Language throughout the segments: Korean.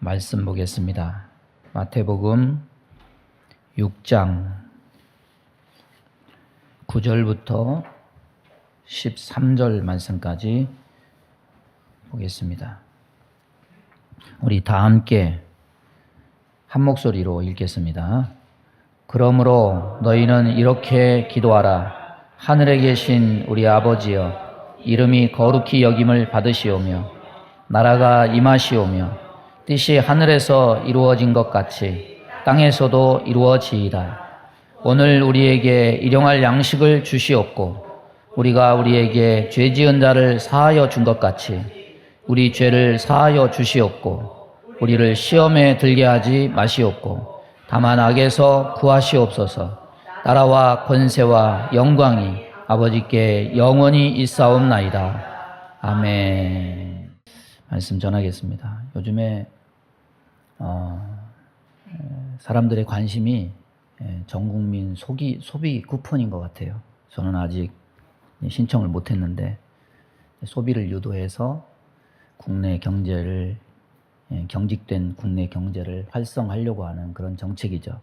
말씀 보겠습니다. 마태복음 6장 9절부터 13절 말씀까지 보겠습니다. 우리 다 함께 한 목소리로 읽겠습니다. 그러므로 너희는 이렇게 기도하라. 하늘에 계신 우리 아버지여, 이름이 거룩히 여김을 받으시오며 나라가 임하시오며 뜻이 하늘에서 이루어진 것 같이 땅에서도 이루어지이다. 오늘 우리에게 일용할 양식을 주시옵고 우리가 우리에게 죄 지은 자를 사하여 준 것 같이 우리 죄를 사하여 주시옵고 우리를 시험에 들게 하지 마시옵고 다만 악에서 구하시옵소서. 나라와 권세와 영광이 아버지께 영원히 있사옵나이다. 아멘. 말씀 전하겠습니다. 요즘에 사람들의 관심이 전 국민 소비 쿠폰인 것 같아요. 저는 아직 신청을 못했는데 소비를 유도해서 국내 경제를 경직된 국내 경제를 활성화하려고 하는 그런 정책이죠.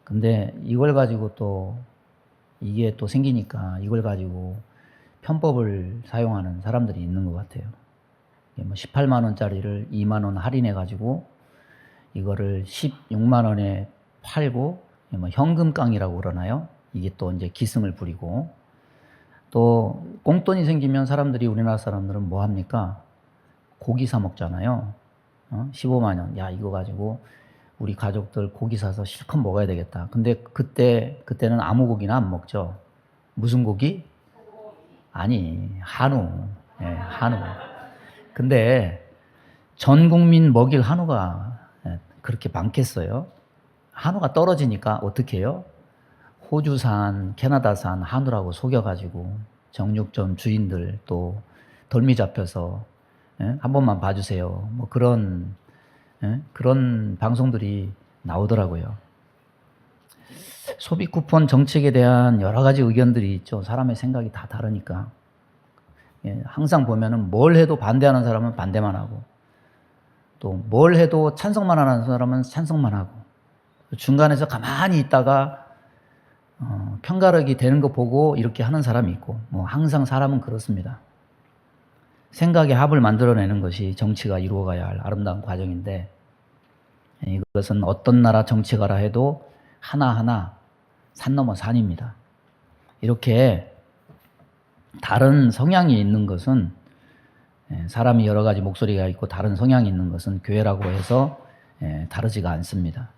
근데 이걸 가지고 또 이게 또 생기니까 이걸 가지고 편법을 사용하는 사람들이 있는 것 같아요. 18만 원짜리를 2만 원 할인해 가지고 이거를 16만 원에 팔고 현금깡이라고 그러나요? 이게 또 이제 기승을 부리고 또 꽁돈이 생기면 사람들이 우리나라 사람들은 뭐 합니까? 고기 사 먹잖아요. 15만 원. 야, 이거 가지고 우리 가족들 고기 사서 실컷 먹어야 되겠다. 근데 그때는 아무 고기나 안 먹죠. 무슨 고기? 아니, 한우. 예, 한우. 근데 전 국민 먹일 한우가 그렇게 많겠어요? 한우가 떨어지니까 어떻게 해요? 호주산, 캐나다산 한우라고 속여가지고 정육점 주인들 또 덜미 잡혀서 한 번만 봐주세요. 뭐 그런 방송들이 나오더라고요. 소비 쿠폰 정책에 대한 여러 가지 의견들이 있죠. 사람의 생각이 다 다르니까. 항상 보면은 뭘 해도 반대하는 사람은 반대만 하고 또 뭘 해도 찬성만 하는 사람은 찬성만 하고 중간에서 가만히 있다가 편가르기 되는 거 보고 이렇게 하는 사람이 있고 뭐 항상 사람은 그렇습니다. 생각의 합을 만들어내는 것이 정치가 이루어가야 할 아름다운 과정인데 이것은 어떤 나라 정치가라 해도 하나하나 산 넘어 산입니다. 이렇게 다른 성향이 있는 것은 사람이 여러 가지 목소리가 있고 다른 성향이 있는 것은 교회라고 해서 다르지가 않습니다.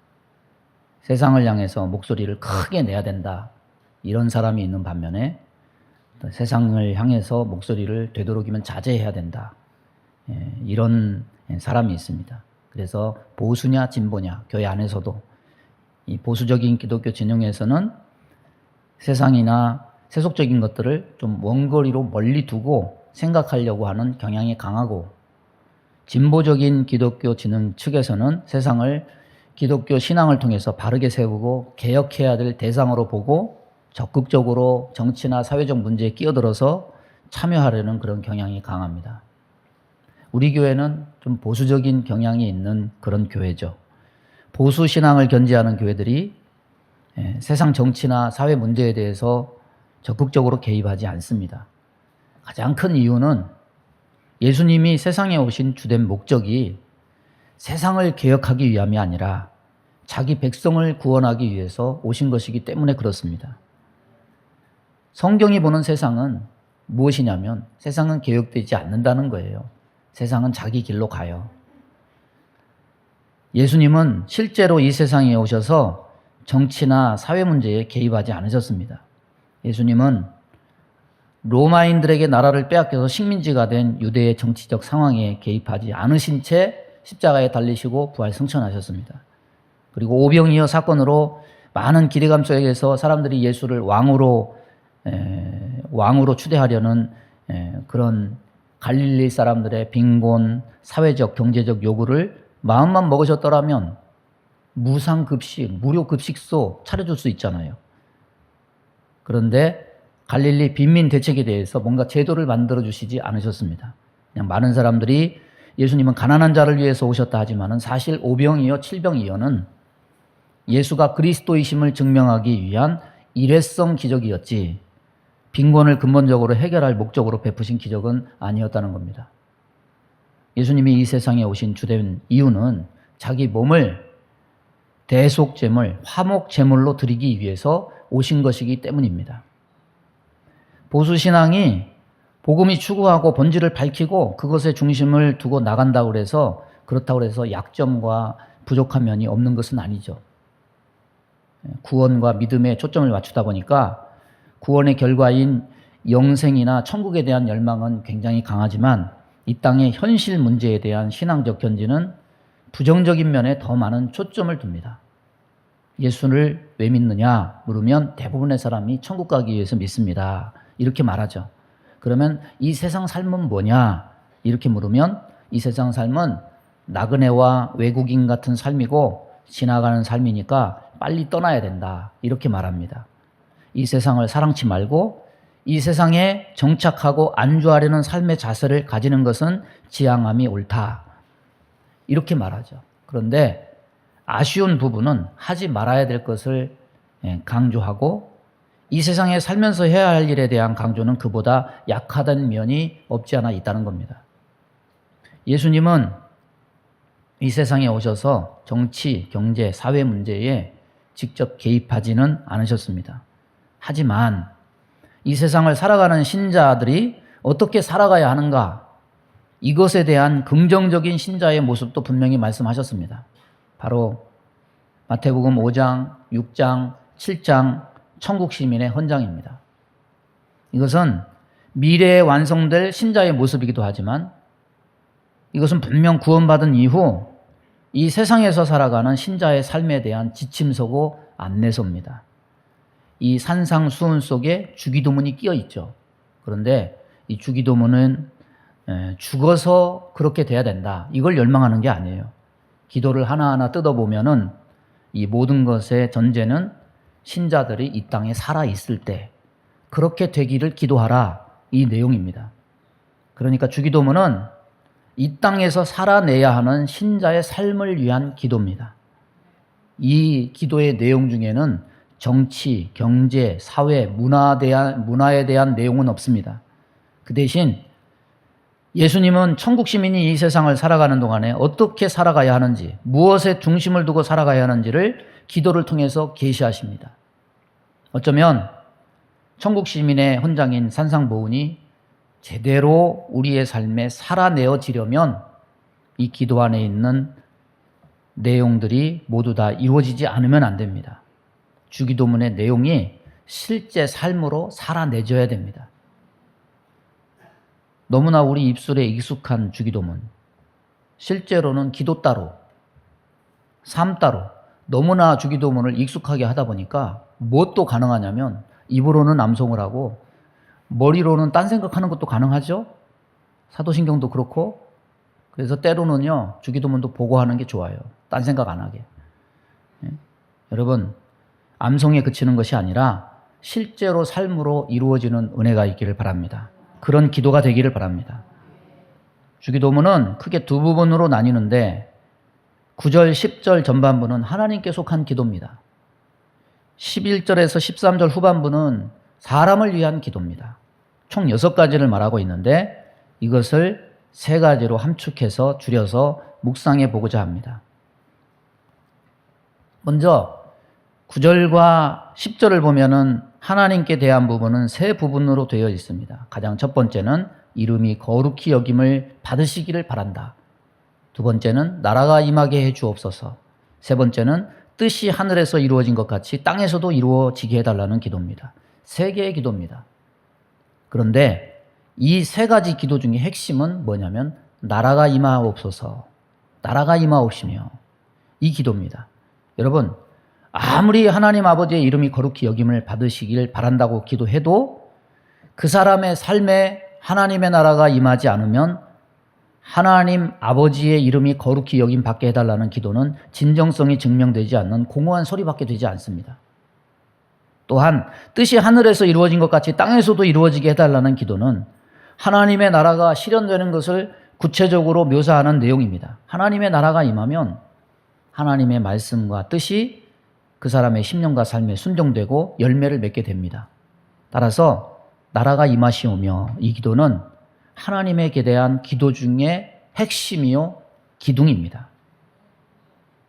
세상을 향해서 목소리를 크게 내야 된다. 이런 사람이 있는 반면에 세상을 향해서 목소리를 되도록이면 자제해야 된다. 이런 사람이 있습니다. 그래서 보수냐 진보냐 교회 안에서도 이 보수적인 기독교 진영에서는 세상이나 세속적인 것들을 좀 원거리로 멀리 두고 생각하려고 하는 경향이 강하고 진보적인 기독교 진영 측에서는 세상을 기독교 신앙을 통해서 바르게 세우고 개혁해야 될 대상으로 보고 적극적으로 정치나 사회적 문제에 끼어들어서 참여하려는 그런 경향이 강합니다. 우리 교회는 좀 보수적인 경향이 있는 그런 교회죠. 보수 신앙을 견지하는 교회들이 세상 정치나 사회 문제에 대해서 적극적으로 개입하지 않습니다. 가장 큰 이유는 예수님이 세상에 오신 주된 목적이 세상을 개혁하기 위함이 아니라 자기 백성을 구원하기 위해서 오신 것이기 때문에 그렇습니다. 성경이 보는 세상은 무엇이냐면 세상은 개혁되지 않는다는 거예요. 세상은 자기 길로 가요. 예수님은 실제로 이 세상에 오셔서 정치나 사회 문제에 개입하지 않으셨습니다. 예수님은 로마인들에게 나라를 빼앗겨서 식민지가 된 유대의 정치적 상황에 개입하지 않으신 채 십자가에 달리시고 부활 승천하셨습니다. 그리고 오병이어 사건으로 많은 기대감 속에서 사람들이 예수를 왕으로 추대하려는 그런 갈릴리 사람들의 빈곤, 사회적, 경제적 요구를 마음만 먹으셨더라면 무상급식, 무료급식소 차려줄 수 있잖아요. 그런데 갈릴리 빈민 대책에 대해서 뭔가 제도를 만들어 주시지 않으셨습니다. 그냥 많은 사람들이 예수님은 가난한 자를 위해서 오셨다 하지만은 사실 오병이어 칠병이어는 예수가 그리스도이심을 증명하기 위한 일회성 기적이었지 빈곤을 근본적으로 해결할 목적으로 베푸신 기적은 아니었다는 겁니다. 예수님이 이 세상에 오신 주된 이유는 자기 몸을 대속제물, 화목제물로 드리기 위해서 오신 것이기 때문입니다. 보수신앙이 복음이 추구하고 본질을 밝히고 그것에 중심을 두고 나간다고 해서 그렇다고 해서 약점과 부족한 면이 없는 것은 아니죠. 구원과 믿음에 초점을 맞추다 보니까 구원의 결과인 영생이나 천국에 대한 열망은 굉장히 강하지만 이 땅의 현실 문제에 대한 신앙적 견지는 부정적인 면에 더 많은 초점을 둡니다. 예수를 왜 믿느냐 물으면 대부분의 사람이 천국 가기 위해서 믿습니다. 이렇게 말하죠. 그러면 이 세상 삶은 뭐냐 이렇게 물으면 이 세상 삶은 나그네와 외국인 같은 삶이고 지나가는 삶이니까 빨리 떠나야 된다 이렇게 말합니다. 이 세상을 사랑치 말고 이 세상에 정착하고 안주하려는 삶의 자세를 가지는 것은 지향함이 옳다 이렇게 말하죠. 그런데 아쉬운 부분은 하지 말아야 될 것을 강조하고 이 세상에 살면서 해야 할 일에 대한 강조는 그보다 약하다는 면이 없지 않아 있다는 겁니다. 예수님은 이 세상에 오셔서 정치, 경제, 사회 문제에 직접 개입하지는 않으셨습니다. 하지만 이 세상을 살아가는 신자들이 어떻게 살아가야 하는가 이것에 대한 긍정적인 신자의 모습도 분명히 말씀하셨습니다. 바로 마태복음 5장, 6장, 7장 천국 시민의 헌장입니다. 이것은 미래에 완성될 신자의 모습이기도 하지만 이것은 분명 구원받은 이후 이 세상에서 살아가는 신자의 삶에 대한 지침서고 안내서입니다. 이 산상수훈 속에 주기도문이 끼어 있죠. 그런데 이 주기도문은 죽어서 그렇게 돼야 된다. 이걸 열망하는 게 아니에요. 기도를 하나하나 뜯어보면은 이 모든 것의 전제는 신자들이 이 땅에 살아있을 때 그렇게 되기를 기도하라 이 내용입니다. 그러니까 주기도문은 이 땅에서 살아내야 하는 신자의 삶을 위한 기도입니다. 이 기도의 내용 중에는 정치, 경제, 사회, 문화에 대한 내용은 없습니다. 그 대신 예수님은 천국 시민이 이 세상을 살아가는 동안에 어떻게 살아가야 하는지, 무엇에 중심을 두고 살아가야 하는지를 기도를 통해서 계시하십니다. 어쩌면 천국 시민의 헌장인 산상보훈이 제대로 우리의 삶에 살아내어지려면 이 기도 안에 있는 내용들이 모두 다 이루어지지 않으면 안 됩니다. 주기도문의 내용이 실제 삶으로 살아내져야 됩니다. 너무나 우리 입술에 익숙한 주기도문, 실제로는 기도 따로, 삶 따로 너무나 주기도문을 익숙하게 하다 보니까 무엇도 가능하냐면 입으로는 암송을 하고 머리로는 딴 생각하는 것도 가능하죠. 사도신경도 그렇고. 그래서 때로는요 주기도문도 보고 하는 게 좋아요. 딴 생각 안 하게. 여러분 암송에 그치는 것이 아니라 실제로 삶으로 이루어지는 은혜가 있기를 바랍니다. 그런 기도가 되기를 바랍니다. 주기도문은 크게 두 부분으로 나뉘는데 9절, 10절 전반부는 하나님께 속한 기도입니다. 11절에서 13절 후반부는 사람을 위한 기도입니다. 총 6가지를 말하고 있는데 이것을 3가지로 함축해서 줄여서 묵상해 보고자 합니다. 먼저 9절과 10절을 보면은 하나님께 대한 부분은 3부분으로 되어 있습니다. 가장 첫 번째는 이름이 거룩히 여김을 받으시기를 바란다. 두 번째는 나라가 임하게 해 주옵소서. 세 번째는 뜻이 하늘에서 이루어진 것 같이 땅에서도 이루어지게 해달라는 기도입니다. 3개의 기도입니다. 그런데 이 3가지 기도 중에 핵심은 뭐냐면 나라가 임하옵소서, 나라가 임하옵시며 이 기도입니다. 여러분 아무리 하나님 아버지의 이름이 거룩히 여김을 받으시길 바란다고 기도해도 그 사람의 삶에 하나님의 나라가 임하지 않으면 하나님 아버지의 이름이 거룩히 여김 받게 해달라는 기도는 진정성이 증명되지 않는 공허한 소리밖에 되지 않습니다. 또한 뜻이 하늘에서 이루어진 것 같이 땅에서도 이루어지게 해달라는 기도는 하나님의 나라가 실현되는 것을 구체적으로 묘사하는 내용입니다. 하나님의 나라가 임하면 하나님의 말씀과 뜻이 그 사람의 심령과 삶에 순종되고 열매를 맺게 됩니다. 따라서 나라가 임하시오며, 이 기도는 하나님에게 대한 기도 중에 핵심이요 기둥입니다.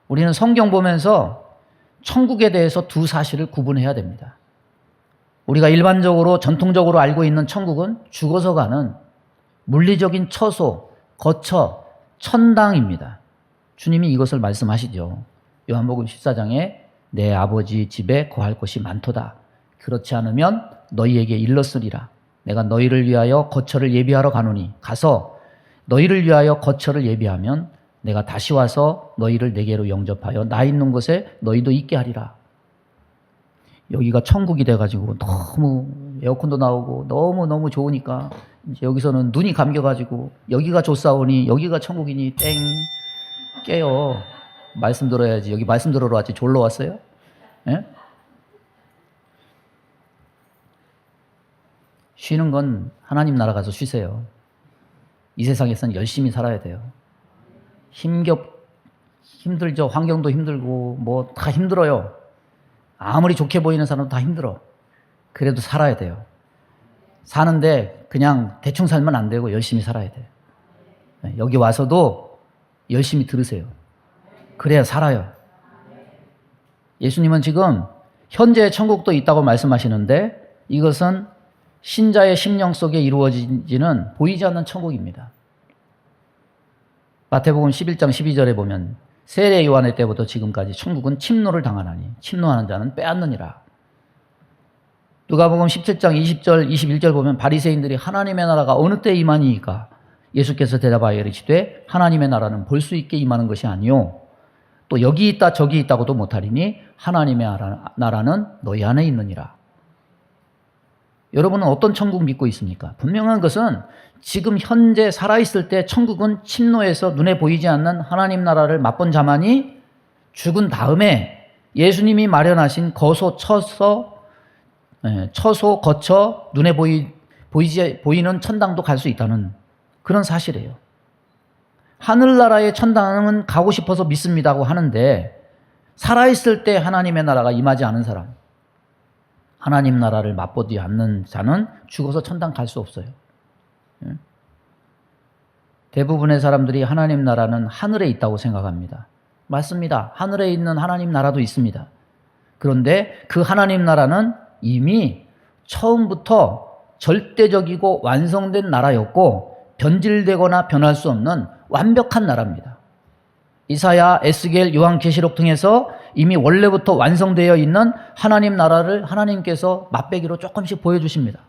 우리는 성경 보면서 천국에 대해서 두 사실을 구분해야 됩니다. 우리가 일반적으로 전통적으로 알고 있는 천국은 죽어서 가는 물리적인 처소, 거처, 천당입니다. 주님이 이것을 말씀하시죠. 요한복음 14장에 내 아버지 집에 거할 곳이 많도다. 그렇지 않으면 너희에게 일렀으리라. 내가 너희를 위하여 거처를 예비하러 가노니 가서 너희를 위하여 거처를 예비하면 내가 다시 와서 너희를 내게로 영접하여 나 있는 곳에 너희도 있게 하리라. 여기가 천국이 돼가지고 너무 에어컨도 나오고 너무너무 좋으니까 이제 여기서는 눈이 감겨가지고 여기가 좋사오니 여기가 천국이니 땡 깨요. 말씀 들어야지. 여기 말씀 들으러 왔지 졸러 왔어요? 예? 쉬는 건 하나님 나라 가서 쉬세요. 이 세상에서는 열심히 살아야 돼요. 힘들죠. 환경도 힘들고 뭐 다 힘들어요. 아무리 좋게 보이는 사람도 다 힘들어. 그래도 살아야 돼요. 사는데 그냥 대충 살면 안 되고 열심히 살아야 돼요. 여기 와서도 열심히 들으세요. 그래야 살아요. 예수님은 지금 현재의 천국도 있다고 말씀하시는데 이것은 신자의 심령 속에 이루어지는 보이지 않는 천국입니다. 마태복음 11장 12절에 보면 세례 요한의 때부터 지금까지 천국은 침노를 당하나니 침노하는 자는 빼앗느니라. 누가복음 17장 20절 21절 보면 바리새인들이 하나님의 나라가 어느 때 임하니이까 예수께서 대답하여 이르시되 하나님의 나라는 볼 수 있게 임하는 것이 아니요 또 여기 있다 저기 있다고도 못하리니 하나님의 나라는 너희 안에 있느니라. 여러분은 어떤 천국 믿고 있습니까? 분명한 것은 지금 현재 살아있을 때 천국은 침노해서 눈에 보이지 않는 하나님 나라를 맛본 자만이 죽은 다음에 예수님이 마련하신 처소, 거처, 눈에 보이는 천당도 갈 수 있다는 그런 사실이에요. 하늘나라의 천당은 가고 싶어서 믿습니다고 하는데 살아있을 때 하나님의 나라가 임하지 않은 사람, 하나님 나라를 맛보지 않는 자는 죽어서 천당 갈 수 없어요. 대부분의 사람들이 하나님 나라는 하늘에 있다고 생각합니다. 맞습니다. 하늘에 있는 하나님 나라도 있습니다. 그런데 그 하나님 나라는 이미 처음부터 절대적이고 완성된 나라였고 변질되거나 변할 수 없는 완벽한 나라입니다. 이사야, 에스겔, 요한계시록 통해서 이미 원래부터 완성되어 있는 하나님 나라를 하나님께서 맛배기로 조금씩 보여주십니다.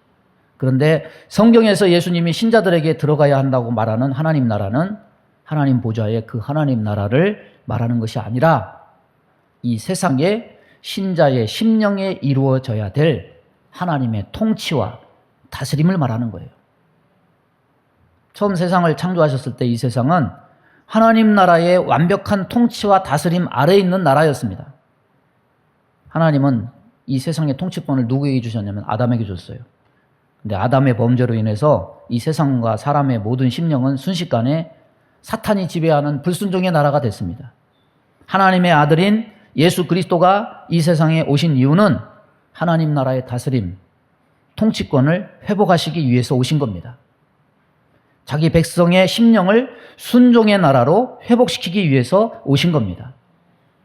그런데 성경에서 예수님이 신자들에게 들어가야 한다고 말하는 하나님 나라는 하나님 보좌의 그 하나님 나라를 말하는 것이 아니라 이 세상에 신자의 심령에 이루어져야 될 하나님의 통치와 다스림을 말하는 거예요. 처음 세상을 창조하셨을 때 이 세상은 하나님 나라의 완벽한 통치와 다스림 아래에 있는 나라였습니다. 하나님은 이 세상의 통치권을 누구에게 주셨냐면 아담에게 줬어요. 근데 아담의 범죄로 인해서 이 세상과 사람의 모든 심령은 순식간에 사탄이 지배하는 불순종의 나라가 됐습니다. 하나님의 아들인 예수 그리스도가 이 세상에 오신 이유는 하나님 나라의 다스림, 통치권을 회복하시기 위해서 오신 겁니다. 자기 백성의 심령을 순종의 나라로 회복시키기 위해서 오신 겁니다.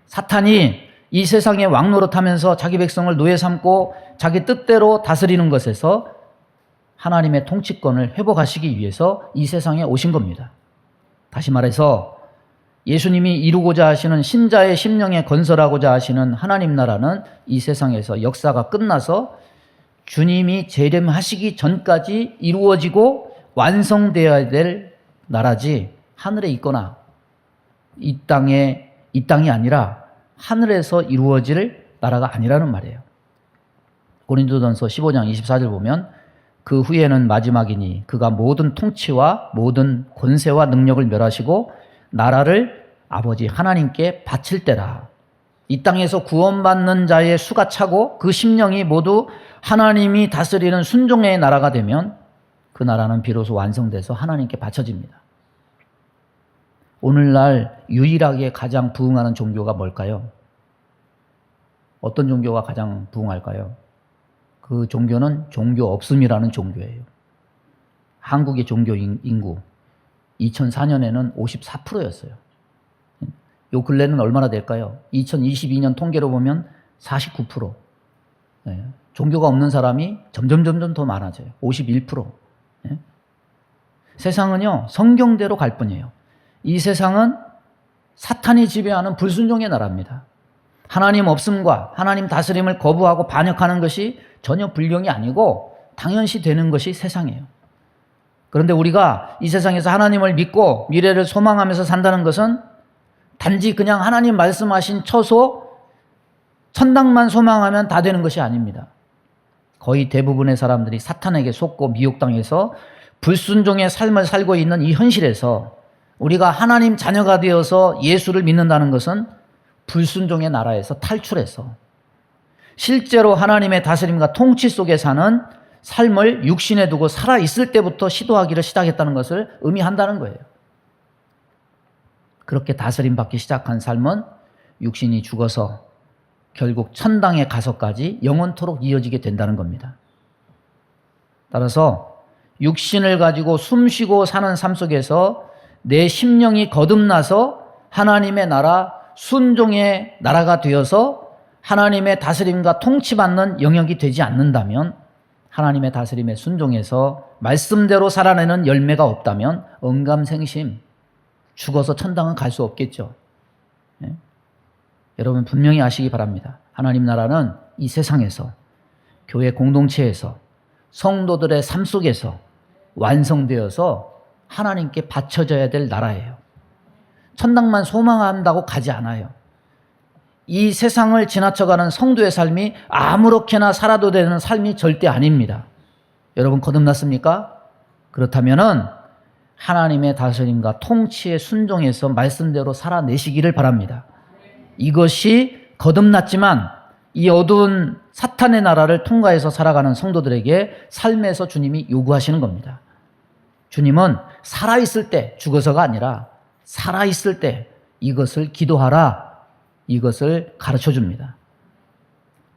사탄이 이 세상에 왕노릇하면서 자기 백성을 노예 삼고 자기 뜻대로 다스리는 것에서 하나님의 통치권을 회복하시기 위해서 이 세상에 오신 겁니다. 다시 말해서 예수님이 이루고자 하시는 신자의 심령에 건설하고자 하시는 하나님 나라는 이 세상에서 역사가 끝나서 주님이 재림하시기 전까지 이루어지고 완성되어야 될 나라지 하늘에 있거나 이 땅이 아니라 하늘에서 이루어질 나라가 아니라는 말이에요. 고린도전서 15장 24절 보면 그 후에는 마지막이니 그가 모든 통치와 모든 권세와 능력을 멸하시고 나라를 아버지 하나님께 바칠 때라. 이 땅에서 구원받는 자의 수가 차고 그 심령이 모두 하나님이 다스리는 순종의 나라가 되면 그 나라는 비로소 완성돼서 하나님께 바쳐집니다. 오늘날 유일하게 가장 부흥하는 종교가 뭘까요? 어떤 종교가 가장 부흥할까요? 그 종교는 종교 없음이라는 종교예요. 한국의 종교 인구 2004년에는 54%였어요. 요 근래는 얼마나 될까요? 2022년 통계로 보면 49%. 예. 종교가 없는 사람이 점점 더 많아져요. 51%. 예. 세상은요, 성경대로 갈 뿐이에요. 이 세상은 사탄이 지배하는 불순종의 나라입니다. 하나님 없음과 하나님 다스림을 거부하고 반역하는 것이 전혀 불경이 아니고 당연시 되는 것이 세상이에요. 그런데 우리가 이 세상에서 하나님을 믿고 미래를 소망하면서 산다는 것은 단지 그냥 하나님 말씀하신 처소 천당만 소망하면 다 되는 것이 아닙니다. 거의 대부분의 사람들이 사탄에게 속고 미혹당해서 불순종의 삶을 살고 있는 이 현실에서 우리가 하나님 자녀가 되어서 예수를 믿는다는 것은 불순종의 나라에서 탈출해서 실제로 하나님의 다스림과 통치 속에 사는 삶을 육신에 두고 살아있을 때부터 시도하기를 시작했다는 것을 의미한다는 거예요. 그렇게 다스림 받기 시작한 삶은 육신이 죽어서 결국 천당에 가서까지 영원토록 이어지게 된다는 겁니다. 따라서 육신을 가지고 숨쉬고 사는 삶 속에서 내 심령이 거듭나서 하나님의 나라, 순종의 나라가 되어서 하나님의 다스림과 통치받는 영역이 되지 않는다면, 하나님의 다스림에 순종해서 말씀대로 살아내는 열매가 없다면 언감생심, 죽어서 천당은 갈 수 없겠죠. 예? 여러분 분명히 아시기 바랍니다. 하나님 나라는 이 세상에서, 교회 공동체에서, 성도들의 삶 속에서 완성되어서 하나님께 바쳐져야 될 나라예요. 천당만 소망한다고 가지 않아요. 이 세상을 지나쳐가는 성도의 삶이 아무렇게나 살아도 되는 삶이 절대 아닙니다. 여러분 거듭났습니까? 그렇다면은 하나님의 다스림과 통치에 순종해서 말씀대로 살아내시기를 바랍니다. 이것이 거듭났지만 이 어두운 사탄의 나라를 통과해서 살아가는 성도들에게 삶에서 주님이 요구하시는 겁니다. 주님은 살아있을 때, 죽어서가 아니라 살아있을 때 이것을 기도하라, 이것을 가르쳐 줍니다.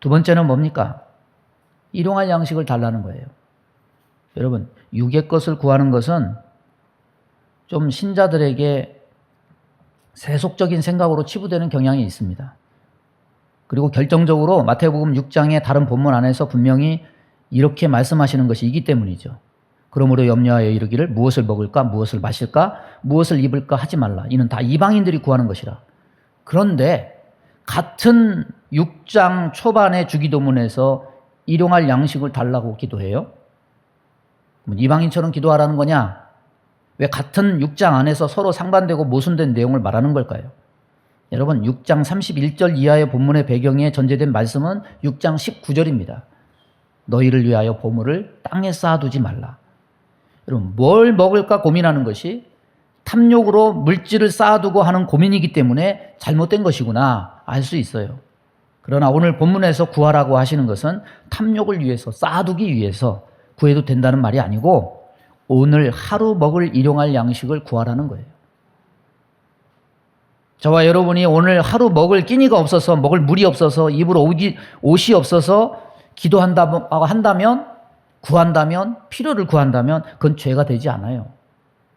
두 번째는 뭡니까? 일용할 양식을 달라는 거예요. 여러분, 육의 것을 구하는 것은 좀 신자들에게 세속적인 생각으로 치부되는 경향이 있습니다. 그리고 결정적으로 마태복음 6장의 다른 본문 안에서 분명히 이렇게 말씀하시는 것이 있기 때문이죠. 그러므로 염려하여 이르기를 무엇을 먹을까, 무엇을 마실까, 무엇을 입을까 하지 말라. 이는 다 이방인들이 구하는 것이라. 그런데 같은 6장 초반의 주기도문에서 일용할 양식을 달라고 기도해요? 이방인처럼 기도하라는 거냐? 왜 같은 6장 안에서 서로 상반되고 모순된 내용을 말하는 걸까요? 여러분 6장 31절 이하의 본문의 배경에 전제된 말씀은 6장 19절입니다. 너희를 위하여 보물을 땅에 쌓아두지 말라. 여러분 뭘 먹을까 고민하는 것이 탐욕으로 물질을 쌓아두고 하는 고민이기 때문에 잘못된 것이구나 알 수 있어요. 그러나 오늘 본문에서 구하라고 하시는 것은 탐욕을 위해서 쌓아두기 위해서 구해도 된다는 말이 아니고 오늘 하루 먹을 일용할 양식을 구하라는 거예요. 저와 여러분이 오늘 하루 먹을 끼니가 없어서, 먹을 물이 없어서, 입을 옷이 없어서 한다면, 구한다면, 필요를 구한다면 그건 죄가 되지 않아요.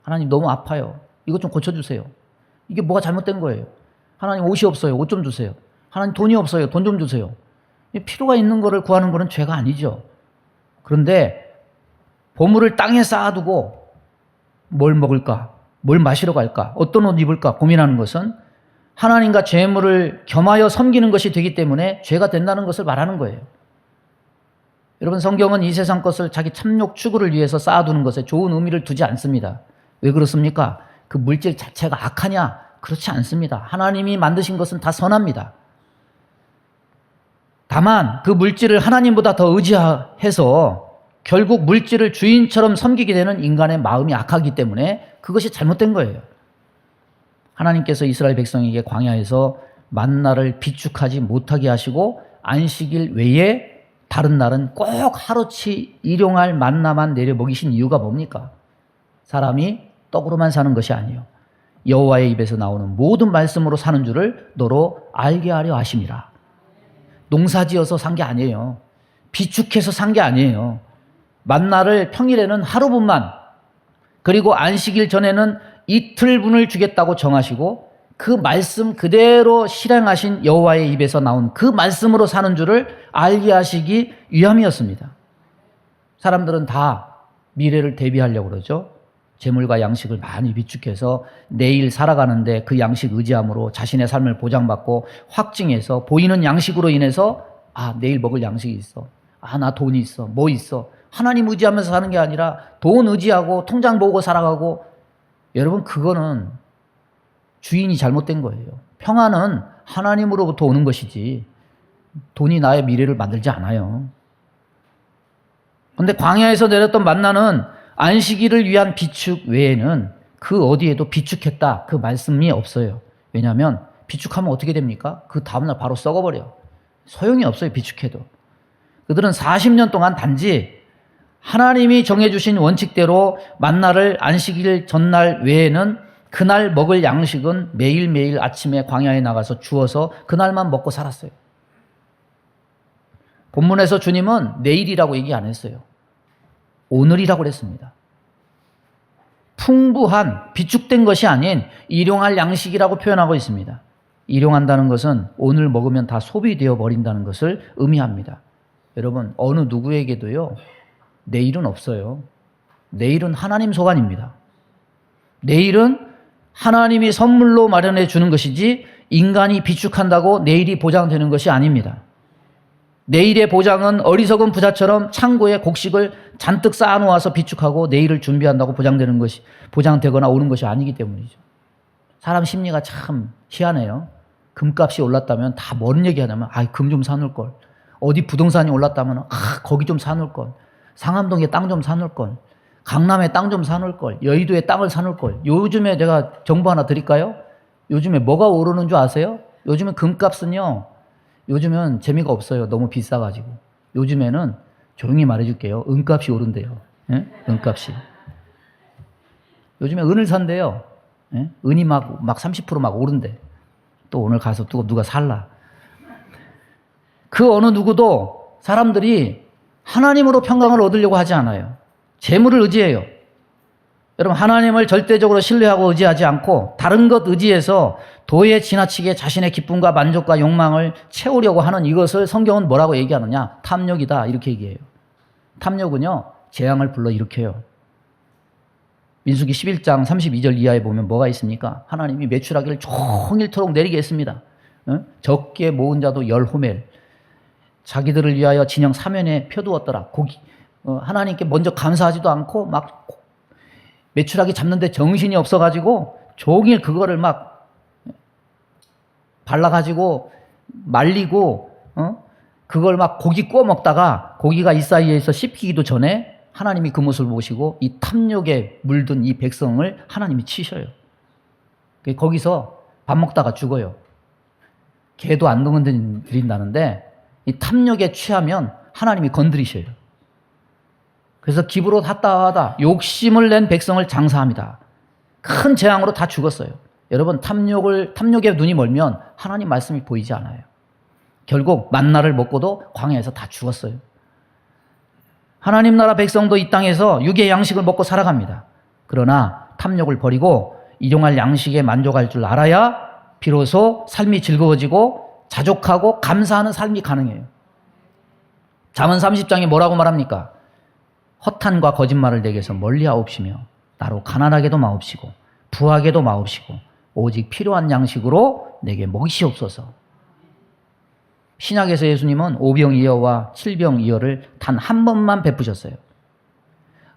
하나님 너무 아파요. 이것 좀 고쳐주세요. 이게 뭐가 잘못된 거예요. 하나님 옷이 없어요. 옷 좀 주세요. 하나님 돈이 없어요. 돈 좀 주세요. 필요가 있는 거를 구하는 거는 죄가 아니죠. 그런데 보물을 땅에 쌓아두고 뭘 먹을까, 뭘 마시러 갈까, 어떤 옷 입을까 고민하는 것은 하나님과 재물을 겸하여 섬기는 것이 되기 때문에 죄가 된다는 것을 말하는 거예요. 여러분 성경은 이 세상 것을 자기 탐욕 추구를 위해서 쌓아두는 것에 좋은 의미를 두지 않습니다. 왜 그렇습니까? 그 물질 자체가 악하냐? 그렇지 않습니다. 하나님이 만드신 것은 다 선합니다. 다만 그 물질을 하나님보다 더 의지해서 결국 물질을 주인처럼 섬기게 되는 인간의 마음이 악하기 때문에 그것이 잘못된 거예요. 하나님께서 이스라엘 백성에게 광야에서 만나를 비축하지 못하게 하시고 안식일 외에 다른 날은 꼭 하루치 일용할 만나만 내려 먹이신 이유가 뭡니까? 사람이 떡으로만 사는 것이 아니에요. 여호와의 입에서 나오는 모든 말씀으로 사는 줄을 너로 알게 하려 하심이라. 농사지어서 산 게 아니에요. 비축해서 산 게 아니에요. 만나를 평일에는 하루분만, 그리고 안식일 전에는 이틀분을 주겠다고 정하시고 그 말씀 그대로 실행하신 여호와의 입에서 나온 그 말씀으로 사는 줄을 알게 하시기 위함이었습니다. 사람들은 다 미래를 대비하려고 그러죠. 재물과 양식을 많이 비축해서 내일 살아가는데 그 양식 의지함으로 자신의 삶을 보장받고 확증해서 보이는 양식으로 인해서 내일 먹을 양식이 있어. 나 돈이 있어. 뭐 있어. 하나님 의지하면서 사는 게 아니라 돈 의지하고 통장 보고 살아가고, 여러분 그거는 주인이 잘못된 거예요. 평안은 하나님으로부터 오는 것이지 돈이 나의 미래를 만들지 않아요. 그런데 광야에서 내렸던 만나는 안식일을 위한 비축 외에는 그 어디에도 비축했다 그 말씀이 없어요. 왜냐하면 비축하면 어떻게 됩니까? 그 다음날 바로 썩어버려. 소용이 없어요. 비축해도. 그들은 40년 동안 단지 하나님이 정해주신 원칙대로 만나를 안식일 전날 외에는 그날 먹을 양식은 매일매일 아침에 광야에 나가서 주워서 그날만 먹고 살았어요. 본문에서 주님은 내일이라고 얘기 안 했어요. 오늘이라고 그랬습니다. 풍부한 비축된 것이 아닌 일용할 양식이라고 표현하고 있습니다. 일용한다는 것은 오늘 먹으면 다 소비되어 버린다는 것을 의미합니다. 여러분, 어느 누구에게도요, 내일은 없어요. 내일은 하나님 소관입니다. 내일은 하나님이 선물로 마련해 주는 것이지 인간이 비축한다고 내일이 보장되는 것이 아닙니다. 내일의 보장은 어리석은 부자처럼 창고에 곡식을 잔뜩 쌓아놓아서 비축하고 내일을 준비한다고 보장되거나 오는 것이 아니기 때문이죠. 사람 심리가 참 희한해요. 금값이 올랐다면 다 뭔 얘기하냐면 금 좀 사놓을 걸. 어디 부동산이 올랐다면 거기 좀 사놓을 걸. 상암동에 땅 좀 사놓을 걸. 강남에 땅 좀 사놓을 걸. 여의도에 땅을 사놓을 걸. 요즘에 제가 정보 하나 드릴까요? 요즘에 뭐가 오르는 줄 아세요? 요즘에 금값은요, 요즘은 재미가 없어요. 너무 비싸가지고. 요즘에는 조용히 말해줄게요. 은값이 오른대요. 예? 은값이. 요즘에 은을 산대요. 예? 은이 막 30% 막 오른대. 또 오늘 가서 누가 살라. 그 어느 누구도 사람들이 하나님으로 평강을 얻으려고 하지 않아요. 재물을 의지해요. 여러분, 하나님을 절대적으로 신뢰하고 의지하지 않고 다른 것 의지해서 도에 지나치게 자신의 기쁨과 만족과 욕망을 채우려고 하는 이것을 성경은 뭐라고 얘기하느냐? 탐욕이다, 이렇게 얘기해요. 탐욕은요, 재앙을 불러일으켜요. 민수기 11장 32절 이하에 보면 뭐가 있습니까? 하나님이 메추라기를 종일토록 내리게 했습니다. 적게 모은 자도 10호멜, 자기들을 위하여 진영 사면에 펴두었더라. 하나님께 먼저 감사하지도 않고 막 메추라기 잡는데 정신이 없어가지고 종일 그거를 막 발라가지고 말리고 그걸 막 고기 구워 먹다가 고기가 이 사이에서 씹히기도 전에 하나님이 그 모습을 보시고 이 탐욕에 물든 이 백성을 하나님이 치셔요. 거기서 밥 먹다가 죽어요. 개도 안 건드린다는데 이 탐욕에 취하면 하나님이 건드리셔요. 그래서 기브로 하다 욕심을 낸 백성을 장사합니다. 큰 재앙으로 다 죽었어요. 여러분, 탐욕에 눈이 멀면 하나님 말씀이 보이지 않아요. 결국 만나를 먹고도 광야에서 다 죽었어요. 하나님 나라 백성도 이 땅에서 육의 양식을 먹고 살아갑니다. 그러나 탐욕을 버리고 일용할 양식에 만족할 줄 알아야 비로소 삶이 즐거워지고 자족하고 감사하는 삶이 가능해요. 잠언 30장에 뭐라고 말합니까? 허탄과 거짓말을 내게서 멀리하옵시며 나로 가난하게도 마옵시고 부하게도 마옵시고 오직 필요한 양식으로 내게 먹이시옵소서. 신약에서 예수님은 오병이어와 칠병이어를 단 한 번만 베푸셨어요.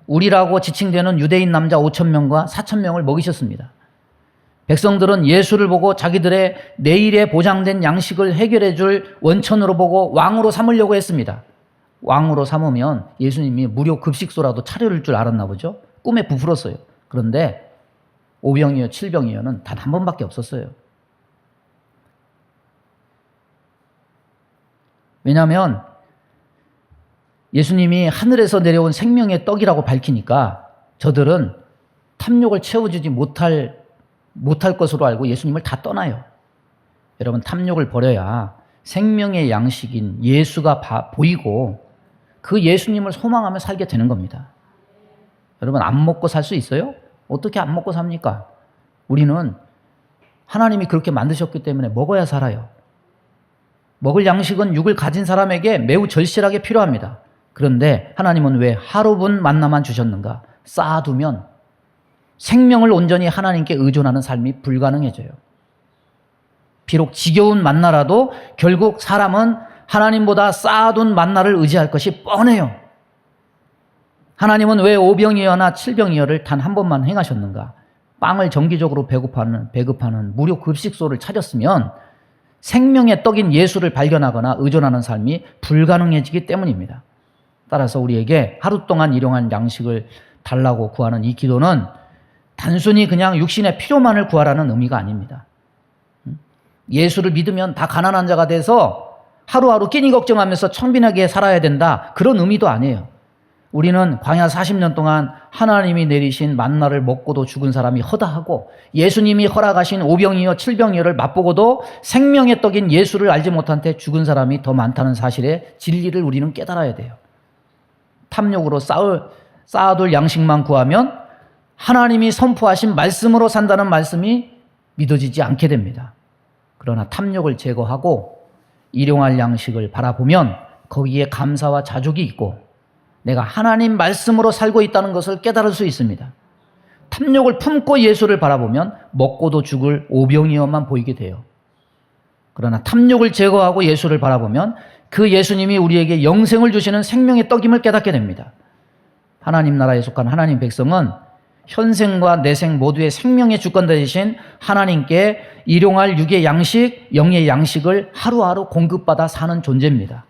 우리라고 지칭되는 유대인 남자 5,000명과 4,000명을 먹이셨습니다. 백성들은 예수를 보고 자기들의 내일에 보장된 양식을 해결해 줄 원천으로 보고 왕으로 삼으려고 했습니다. 왕으로 삼으면 예수님이 무료 급식소라도 차려줄 줄 알았나 보죠. 꿈에 부풀었어요. 그런데 오병이어, 칠병이어는 단 한 번밖에 없었어요. 왜냐하면 예수님이 하늘에서 내려온 생명의 떡이라고 밝히니까 저들은 탐욕을 채워주지 못할 못할 것으로 알고 예수님을 다 떠나요. 여러분, 탐욕을 버려야 생명의 양식인 예수가 보이고 그 예수님을 소망하며 살게 되는 겁니다. 여러분, 안 먹고 살 수 있어요? 어떻게 안 먹고 삽니까? 우리는 하나님이 그렇게 만드셨기 때문에 먹어야 살아요. 먹을 양식은 육을 가진 사람에게 매우 절실하게 필요합니다. 그런데 하나님은 왜 하루분 만나만 주셨는가? 쌓아두면 생명을 온전히 하나님께 의존하는 삶이 불가능해져요. 비록 지겨운 만나라도 결국 사람은 하나님보다 쌓아둔 만나를 의지할 것이 뻔해요. 하나님은 왜 오병이어나 칠병이어를 단 한 번만 행하셨는가? 빵을 정기적으로 배급하는 무료 급식소를 차렸으면 생명의 떡인 예수를 발견하거나 의존하는 삶이 불가능해지기 때문입니다. 따라서 우리에게 하루 동안 일용할 양식을 달라고 구하는 이 기도는 단순히 그냥 육신의 필요만을 구하라는 의미가 아닙니다. 예수를 믿으면 다 가난한 자가 돼서 하루하루 끼니 걱정하면서 청빈하게 살아야 된다, 그런 의미도 아니에요. 우리는 광야 40년 동안 하나님이 내리신 만나를 먹고도 죽은 사람이 허다하고 예수님이 허락하신 오병이어 칠병이어를 맛보고도 생명의 떡인 예수를 알지 못한 채 죽은 사람이 더 많다는 사실의 진리를 우리는 깨달아야 돼요. 탐욕으로 쌓아둘 양식만 구하면 하나님이 선포하신 말씀으로 산다는 말씀이 믿어지지 않게 됩니다. 그러나 탐욕을 제거하고 일용할 양식을 바라보면 거기에 감사와 자족이 있고 내가 하나님 말씀으로 살고 있다는 것을 깨달을 수 있습니다. 탐욕을 품고 예수를 바라보면 먹고도 죽을 오병이어만 보이게 돼요. 그러나 탐욕을 제거하고 예수를 바라보면 그 예수님이 우리에게 영생을 주시는 생명의 떡임을 깨닫게 됩니다. 하나님 나라에 속한 하나님 백성은 현생과 내생 모두의 생명의 주권 되신 하나님께 일용할 육의 양식, 영의 양식을 하루하루 공급받아 사는 존재입니다.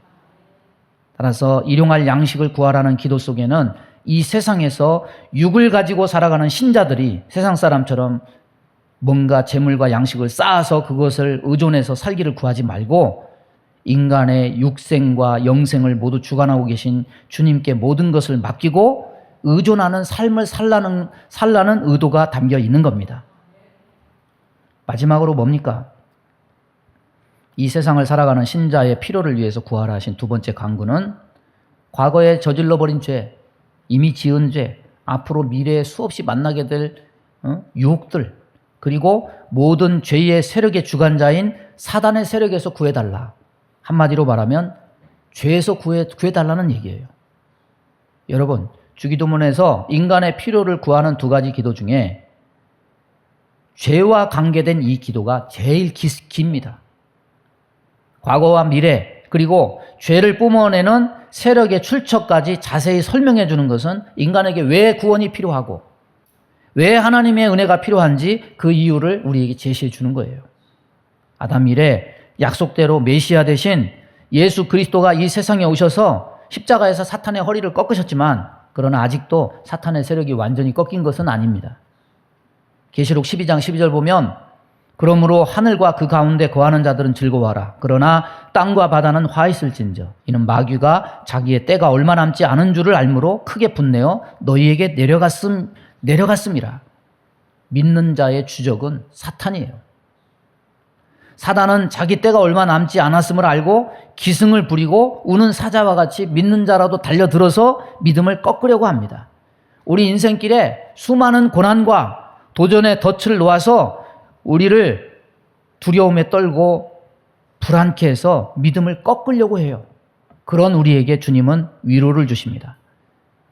따라서 일용할 양식을 구하라는 기도 속에는 이 세상에서 육을 가지고 살아가는 신자들이 세상 사람처럼 뭔가 재물과 양식을 쌓아서 그것을 의존해서 살기를 구하지 말고 인간의 육생과 영생을 모두 주관하고 계신 주님께 모든 것을 맡기고 의존하는 삶을 살라는 의도가 담겨 있는 겁니다. 마지막으로 뭡니까? 이 세상을 살아가는 신자의 필요를 위해서 구하라 하신 두 번째 간구는 과거에 저질러버린 죄, 이미 지은 죄, 앞으로 미래에 수없이 만나게 될 유혹들, 그리고 모든 죄의 세력의 주관자인 사단의 세력에서 구해달라. 한마디로 말하면 죄에서 구해달라는 얘기예요. 여러분, 주기도문에서 인간의 필요를 구하는 두 가지 기도 중에 죄와 관계된 이 기도가 제일 깁니다. 과거와 미래, 그리고 죄를 뿜어내는 세력의 출처까지 자세히 설명해 주는 것은 인간에게 왜 구원이 필요하고 왜 하나님의 은혜가 필요한지 그 이유를 우리에게 제시해 주는 거예요. 아담 이래 약속대로 메시아 대신 예수 그리스도가 이 세상에 오셔서 십자가에서 사탄의 허리를 꺾으셨지만 그러나 아직도 사탄의 세력이 완전히 꺾인 것은 아닙니다. 계시록 12장 12절 보면 그러므로 하늘과 그 가운데 거하는 자들은 즐거워하라. 그러나 땅과 바다는 화 있을진저 이는 마귀가 자기의 때가 얼마 남지 않은 줄을 알므로 크게 분내어 너희에게 내려갔음이라. 믿는 자의 주적은 사탄이에요. 사단은 자기 때가 얼마 남지 않았음을 알고 기승을 부리고 우는 사자와 같이 믿는 자라도 달려들어서 믿음을 꺾으려고 합니다. 우리 인생길에 수많은 고난과 도전의 덫을 놓아서 우리를 두려움에 떨고 불안케 해서 믿음을 꺾으려고 해요. 그런 우리에게 주님은 위로를 주십니다.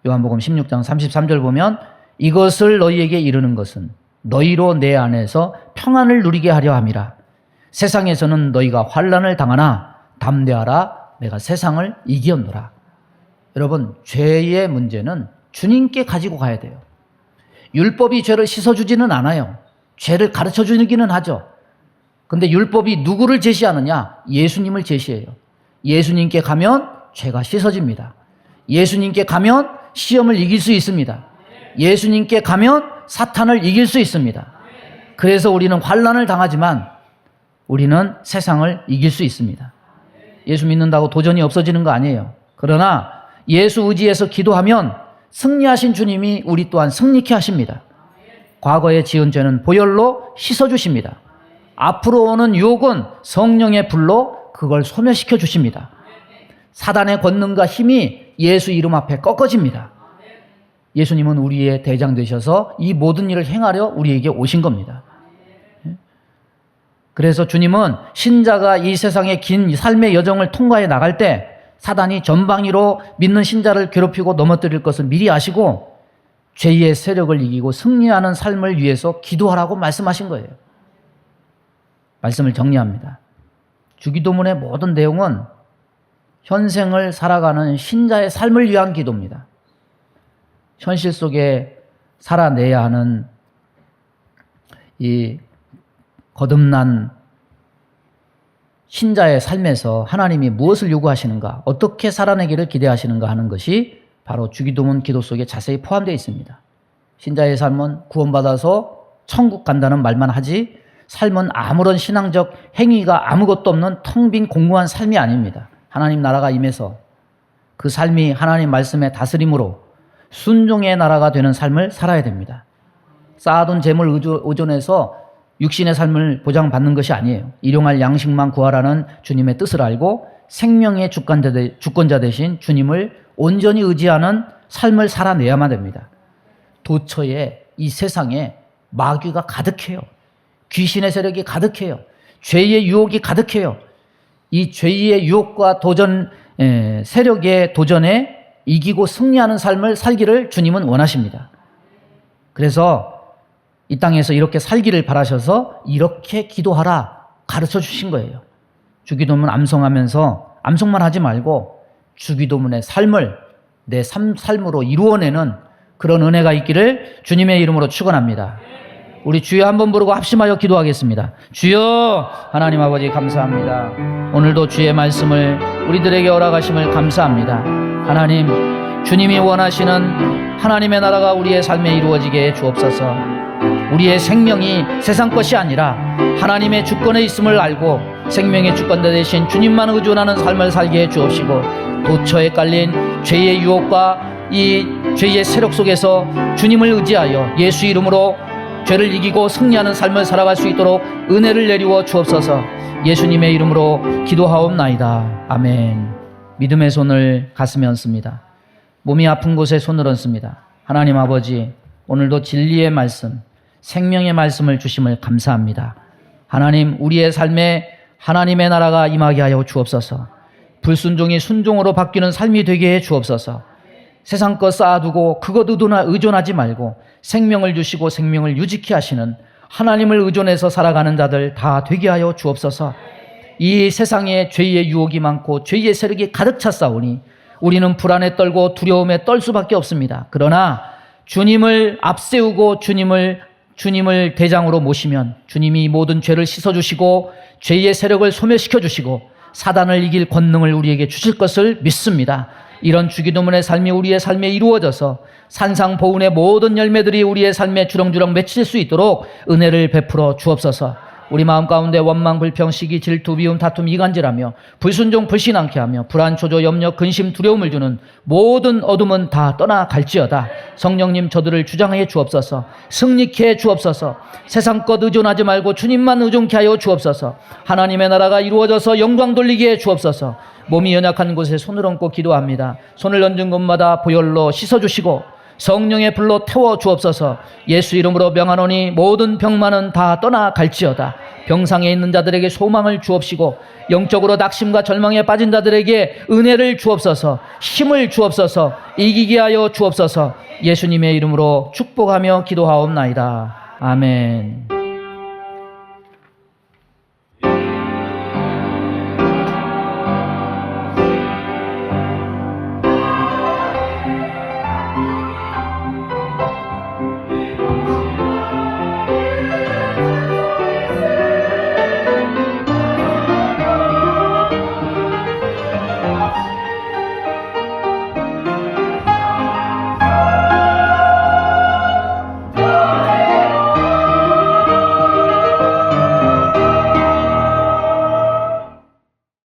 요한복음 16장 33절 보면 이것을 너희에게 이르는 것은 너희로 내 안에서 평안을 누리게 하려 함이라. 세상에서는 너희가 환난을 당하나 담대하라. 내가 세상을 이기었노라. 여러분, 죄의 문제는 주님께 가지고 가야 돼요. 율법이 죄를 씻어주지는 않아요. 죄를 가르쳐주기는 하죠. 근데 율법이 누구를 제시하느냐? 예수님을 제시해요. 예수님께 가면 죄가 씻어집니다. 예수님께 가면 시험을 이길 수 있습니다. 예수님께 가면 사탄을 이길 수 있습니다. 그래서 우리는 환난을 당하지만 우리는 세상을 이길 수 있습니다. 예수 믿는다고 도전이 없어지는 거 아니에요. 그러나 예수 의지해서 기도하면 승리하신 주님이 우리 또한 승리케 하십니다. 과거에 지은 죄는 보혈로 씻어주십니다. 앞으로 오는 유혹은 성령의 불로 그걸 소멸시켜 주십니다. 사단의 권능과 힘이 예수 이름 앞에 꺾어집니다. 예수님은 우리의 대장 되셔서 이 모든 일을 행하려 우리에게 오신 겁니다. 그래서 주님은 신자가 이 세상의 긴 삶의 여정을 통과해 나갈 때 사단이 전방위로 믿는 신자를 괴롭히고 넘어뜨릴 것을 미리 아시고 죄의 세력을 이기고 승리하는 삶을 위해서 기도하라고 말씀하신 거예요. 말씀을 정리합니다. 주기도문의 모든 내용은 현생을 살아가는 신자의 삶을 위한 기도입니다. 현실 속에 살아내야 하는 이 거듭난 신자의 삶에서 하나님이 무엇을 요구하시는가, 어떻게 살아내기를 기대하시는가 하는 것이 바로 주기도문 기도 속에 자세히 포함되어 있습니다. 신자의 삶은 구원받아서 천국 간다는 말만 하지 삶은 아무런 신앙적 행위가 아무것도 없는 텅 빈 공무한 삶이 아닙니다. 하나님 나라가 임해서 그 삶이 하나님 말씀의 다스림으로 순종의 나라가 되는 삶을 살아야 됩니다. 쌓아둔 재물 의존해서 육신의 삶을 보장받는 것이 아니에요. 일용할 양식만 구하라는 주님의 뜻을 알고 생명의 주권자 되신 주님을 온전히 의지하는 삶을 살아내야만 됩니다. 도처에 이 세상에 마귀가 가득해요. 귀신의 세력이 가득해요. 죄의 유혹이 가득해요. 이 죄의 유혹과 세력의 도전에 이기고 승리하는 삶을 살기를 주님은 원하십니다. 그래서 이 땅에서 이렇게 살기를 바라셔서 이렇게 기도하라 가르쳐 주신 거예요. 주기도문 암송하면서 암송만 하지 말고 주기도문의 삶을 내 삶으로 이루어내는 그런 은혜가 있기를 주님의 이름으로 축원합니다. 우리 주여 한번 부르고 합심하여 기도하겠습니다. 주여, 하나님 아버지 감사합니다. 오늘도 주의 말씀을 우리들에게 허락하심을 감사합니다. 하나님, 주님이 원하시는 하나님의 나라가 우리의 삶에 이루어지게 해 주옵소서. 우리의 생명이 세상 것이 아니라 하나님의 주권에 있음을 알고 생명의 주권자 되신 주님만 의존하는 삶을 살게 해 주옵시고, 도처에 깔린 죄의 유혹과 이 죄의 세력 속에서 주님을 의지하여 예수 이름으로 죄를 이기고 승리하는 삶을 살아갈 수 있도록 은혜를 내리워 주옵소서. 예수님의 이름으로 기도하옵나이다. 아멘. 믿음의 손을 가슴에 얹습니다. 몸이 아픈 곳에 손을 얹습니다. 하나님 아버지, 오늘도 진리의 말씀, 생명의 말씀을 주심을 감사합니다. 하나님, 우리의 삶에 하나님의 나라가 임하게 하여 주옵소서. 불순종이 순종으로 바뀌는 삶이 되게 해 주옵소서. 세상 것 쌓아두고 그것 의존하지 말고 생명을 주시고 생명을 유지케 하시는 하나님을 의존해서 살아가는 자들 다 되게 하여 주옵소서. 이 세상에 죄의 유혹이 많고 죄의 세력이 가득 찼사오니 우리는 불안에 떨고 두려움에 떨 수밖에 없습니다. 그러나 주님을 앞세우고 주님을 대장으로 모시면 주님이 모든 죄를 씻어주시고 죄의 세력을 소멸시켜주시고 사단을 이길 권능을 우리에게 주실 것을 믿습니다. 이런 주기도문의 삶이 우리의 삶에 이루어져서 산상보훈의 모든 열매들이 우리의 삶에 주렁주렁 맺힐 수 있도록 은혜를 베풀어 주옵소서. 우리 마음 가운데 원망, 불평, 시기, 질투, 미움, 다툼, 이간질하며 불순종, 불신앙케 하며 불안, 초조, 염려, 근심, 두려움을 주는 모든 어둠은 다 떠나갈지어다. 성령님, 저들을 주장해 주옵소서. 승리케 해 주옵소서. 세상 것 의존하지 말고 주님만 의존케 하여 주옵소서. 하나님의 나라가 이루어져서 영광 돌리게 해 주옵소서. 몸이 연약한 곳에 손을 얹고 기도합니다. 손을 얹은 곳마다 보혈로 씻어주시고 성령의 불로 태워 주옵소서. 예수 이름으로 명하노니 모든 병만은 다 떠나갈지어다. 병상에 있는 자들에게 소망을 주옵시고 영적으로 낙심과 절망에 빠진 자들에게 은혜를 주옵소서. 힘을 주옵소서. 이기게 하여 주옵소서. 예수님의 이름으로 축복하며 기도하옵나이다. 아멘.